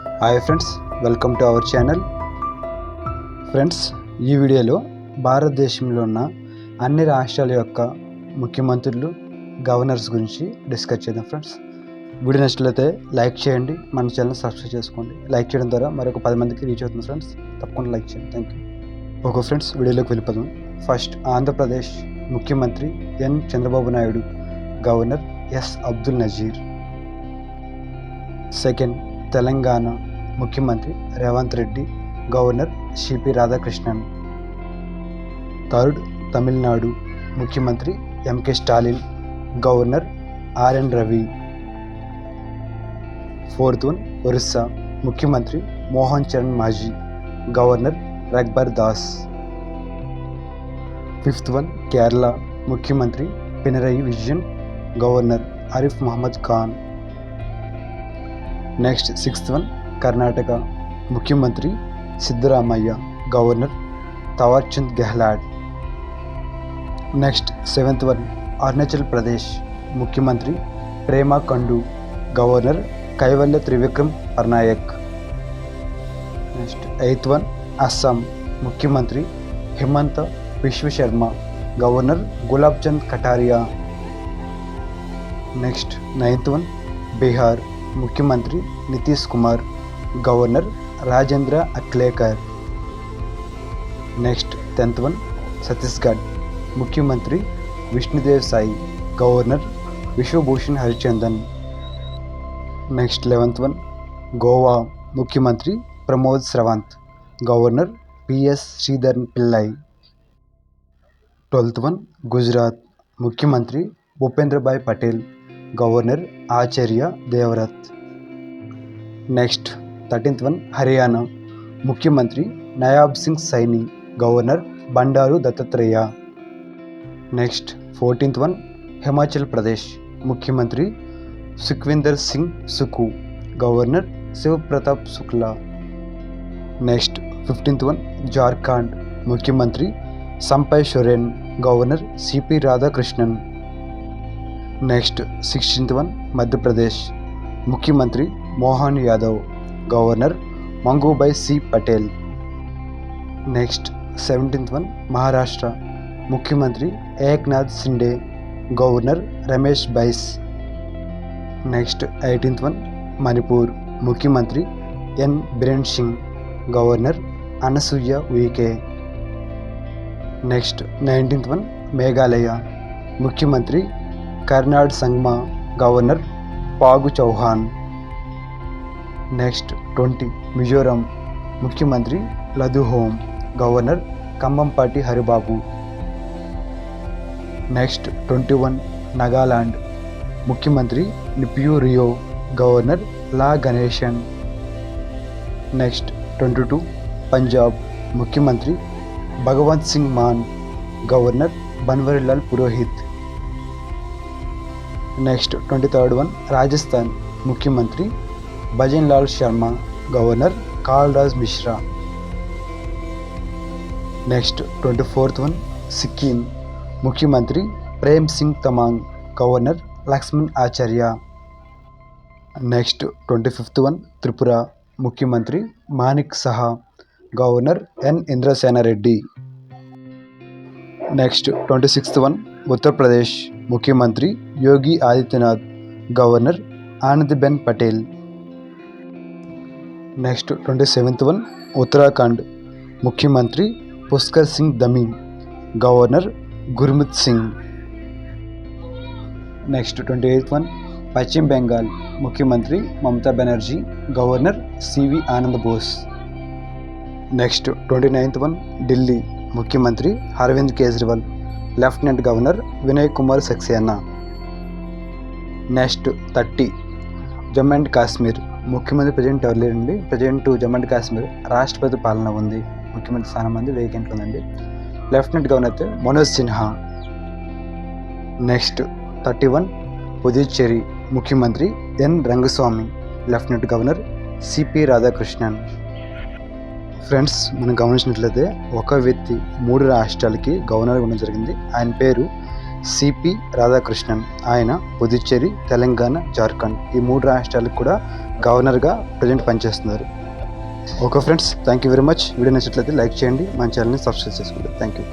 Hi friends, welcome to our channel. Friends, ఈ వీడియోలో భారతదేశంలో ఉన్న అన్ని రాష్ట్రాల యొక్క ముఖ్యమంత్రులు, గవర్నర్స్ గురించి డిస్కస్ చేద్దాం. ఫ్రెండ్స్, వీడియో నచ్చినట్లయితే లైక్ చేయండి, మన ఛానల్ సబ్స్క్రైబ్ చేసుకోండి. లైక్ చేయడం ద్వారా మరొక 10 మందికి రీచ్ అవుతుంది. ఫ్రెండ్స్, తప్పకుండా లైక్ చేయండి. Thank you. ఓకే ఫ్రెండ్స్, వీడియోలోకి వెళ్ళిపోదాం. ఫస్ట్, ఆంధ్రప్రదేశ్ ముఖ్యమంత్రి N Chandrababu Naidu, governor S Abdul Nazeer. Second, Telangana ముఖ్యమంత్రి Revanth Reddy, governor CP Radhakrishnan. Third, Tamil Nadu ముఖ్యమంత్రి MK Stalin, governor RN Ravi. Fourth one, Orissa ముఖ్యమంత్రి Mohan Charan Majhi, governor Raghubar Das. Fifth one, Kerala ముఖ్యమంత్రి Pinarayi Vijayan, governor Arif Mohammad Khan. Next, sixth one, Karnataka ముఖ్యమంత్రి Siddaramaiah, governor Thawarchand Gehlot. Next, seventh one, Arunachal Pradesh ముఖ్యమంత్రి Pema Khandu, governor Kaivalya Trivikram Parnaik. Next, eighth one, Assam ముఖ్యమంత్రి Himanta Biswa Sarma, governor Gulab Chand Kataria. Next, ninth one, Bihar ముఖ్యమంత్రి Nitish Kumar, governor Rajendra Arlekar. Next, 10th one, Chhattisgarh ముఖ్యమంత్రి Vishnudeo Sai, governor Vishwabhushan Harichandan. Next, 11th one, Goa ముఖ్యమంత్రి Pramod Sawant, governor PS Sreedhar Pillai. 12th one, Gujarat ముఖ్యమంత్రి Bhupendrabhai Patel, governor Acharya Devvrat. Next, 13th one, Haryana ముఖ్యమంత్రి Nayab Singh Saini, governor Bandaru Dattatreya. Next, 14th one, Himachal Pradesh ముఖ్యమంత్రి Sukhvinder Singh Sukhu, governor Shiv Pratap Shukla. Next, 15th one, Jharkhand ముఖ్యమంత్రి Champai Soren, governor CP Radhakrishnan. Next, 16th one, Madhya Pradesh ముఖ్యమంత్రి Mohan Yadav, governor Mangubhai C Patel. Next, 17th one, Maharashtra ముఖ్యమంత్రి Eknath Shinde, governor Ramesh Bais. Next, 18th one, Manipur ముఖ్యమంత్రి N Biren Singh, governor Anusuiya Uikey. Next, 19th one, Meghalaya ముఖ్యమంత్రి Conrad Sangma, governor Phagu Chauhan. Next, 20, Mizoram ముఖ్యమంత్రి Lalduhoma, governor Kambhampati Haribabu. Next, 21, Nagaland ముఖ్యమంత్రి Neiphiu Rio, governor La Ganesan. Next, 22, Punjab ముఖ్యమంత్రి Bhagwant Singh Mann, governor Banwarilal Purohit. Next, 23rd one, Rajasthan ముఖ్యమంత్రి Bhajan Lal Sharma, governor Kalraj Mishra. Next, 24th one, Sikkim ముఖ్యమంత్రి Prem Singh Tamang, governor Lakshman Acharya. Next, 25th one, Tripura ముఖ్యమంత్రి Manik Saha, governor N Indrasena Reddy. Next, 26th one, Uttar Pradesh ముఖ్యమంత్రి Yogi Adityanath, governor Anandiben Patel. Next, 27th one, Uttarakhand ముఖ్యమంత్రి Pushkar Singh Dhami, governor Gurmit Singh. Next, 28th one, పశ్చిమ బెంగాల్ ముఖ్యమంత్రి Mamata Banerjee, governor CV Ananda Bose. Next, 29th one, Delhi ముఖ్యమంత్రి Arvind Kejriwal, lieutenant governor Vinay Kumar Saxena. Next, 30, Jammu and Kashmir ముఖ్యమంత్రి present ఎవరు లేరండి. ప్రజెంట్ జమ్మూ అండ్ కాశ్మీర్ రాష్ట్రపతి పాలన ఉంది. ముఖ్యమంత్రి స్థానం మంది వేకెంట్లు ఉందండి. లెఫ్టినెంట్ గవర్నర్ అయితే మనోజ్ సిన్హా. నెక్స్ట్, 31, పుదుచ్చేరి ముఖ్యమంత్రి N Rangasamy, lieutenant governor CP Radhakrishnan. Friends, మనం గమనించినట్లయితే ఒక వ్యక్తి 3 రాష్ట్రాలకి గవర్నర్గా ఉండడం జరిగింది. ఆయన పేరు సిపి రాధాకృష్ణన్, ఆయన పుదుచ్చేరి, తెలంగాణ, జార్ఖండ్ ఈ 3 రాష్ట్రాలకు కూడా గవర్నర్గా ప్రజెంట్ పనిచేస్తున్నారు. Okay friends, thank you very much. Video నచ్చినట్లయితే లైక్ చేయండి, మన ఛానల్ని సబ్స్క్రైబ్ చేసుకోండి. Thank you.